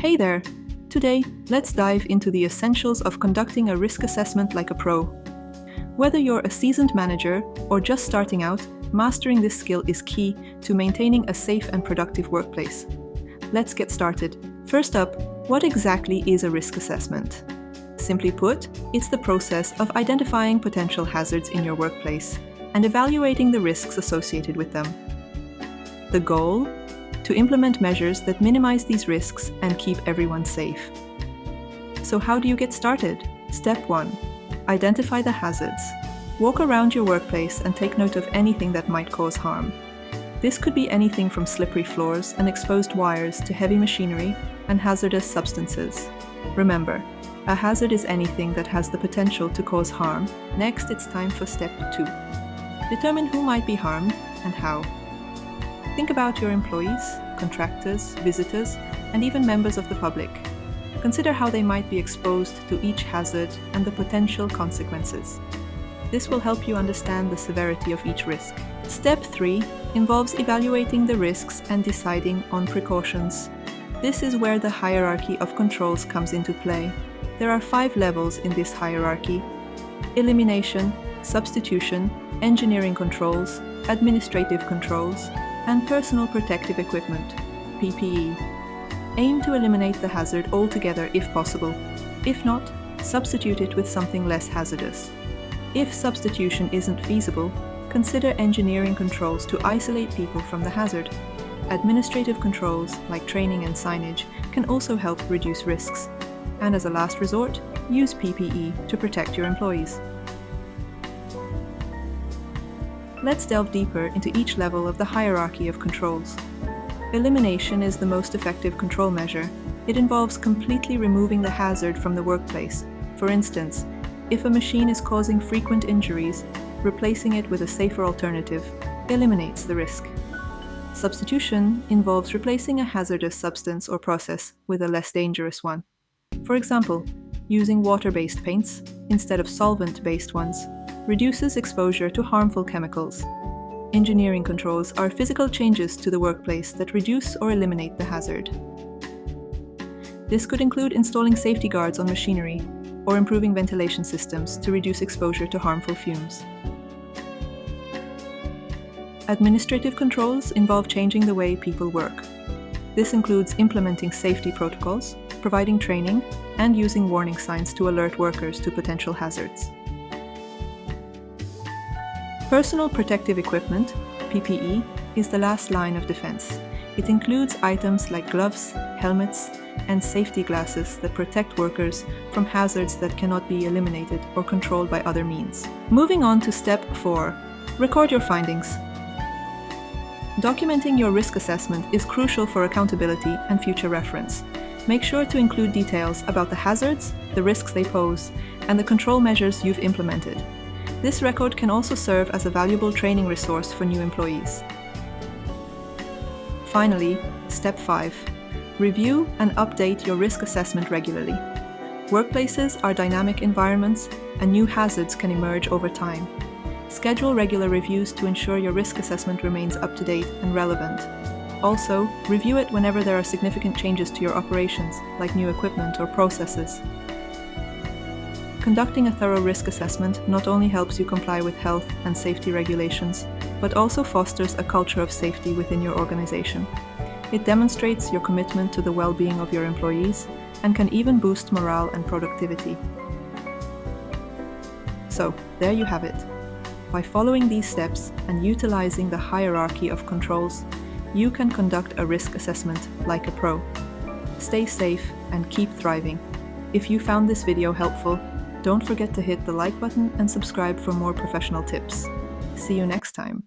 Hey there! Today, let's dive into the essentials of conducting a risk assessment like a pro. Whether you're a seasoned manager or just starting out, mastering this skill is key to maintaining a safe and productive workplace. Let's get started. First up, what exactly is a risk assessment? Simply put, it's the process of identifying potential hazards in your workplace and evaluating the risks associated with them. The goal? To implement measures that minimize these risks and keep everyone safe. So how do you get started? Step 1. Identify the hazards. Walk around your workplace and take note of anything that might cause harm. This could be anything from slippery floors and exposed wires to heavy machinery and hazardous substances. Remember, a hazard is anything that has the potential to cause harm. Next, it's time for step 2. Determine who might be harmed and how. Think about your employees, contractors, visitors, and even members of the public. Consider how they might be exposed to each hazard and the potential consequences. This will help you understand the severity of each risk. Step 3 involves evaluating the risks and deciding on precautions. This is where the hierarchy of controls comes into play. There are 5 levels in this hierarchy: elimination, substitution, engineering controls, administrative controls, and personal protective equipment, PPE. Aim to eliminate the hazard altogether if possible. If not, substitute it with something less hazardous. If substitution isn't feasible, consider engineering controls to isolate people from the hazard. Administrative controls, like training and signage, can also help reduce risks. And as a last resort, use PPE to protect your employees. Let's delve deeper into each level of the hierarchy of controls. Elimination is the most effective control measure. It involves completely removing the hazard from the workplace. For instance, if a machine is causing frequent injuries, replacing it with a safer alternative eliminates the risk. Substitution involves replacing a hazardous substance or process with a less dangerous one. For example, using water-based paints instead of solvent-based ones reduces exposure to harmful chemicals. Engineering controls are physical changes to the workplace that reduce or eliminate the hazard. This could include installing safety guards on machinery or improving ventilation systems to reduce exposure to harmful fumes. Administrative controls involve changing the way people work. This includes implementing safety protocols, providing training, and using warning signs to alert workers to potential hazards. Personal protective equipment, PPE, is the last line of defense. It includes items like gloves, helmets, and safety glasses that protect workers from hazards that cannot be eliminated or controlled by other means. Moving on to step 4, record your findings. Documenting your risk assessment is crucial for accountability and future reference. Make sure to include details about the hazards, the risks they pose, and the control measures you've implemented. This record can also serve as a valuable training resource for new employees. Finally, step 5. Review and update your risk assessment regularly. Workplaces are dynamic environments, and new hazards can emerge over time. Schedule regular reviews to ensure your risk assessment remains up to date and relevant. Also, review it whenever there are significant changes to your operations, like new equipment or processes. Conducting a thorough risk assessment not only helps you comply with health and safety regulations, but also fosters a culture of safety within your organization. It demonstrates your commitment to the well-being of your employees and can even boost morale and productivity. So, there you have it. By following these steps and utilizing the hierarchy of controls, you can conduct a risk assessment like a pro. Stay safe and keep thriving. If you found this video helpful, don't forget to hit the like button and subscribe for more professional tips. See you next time.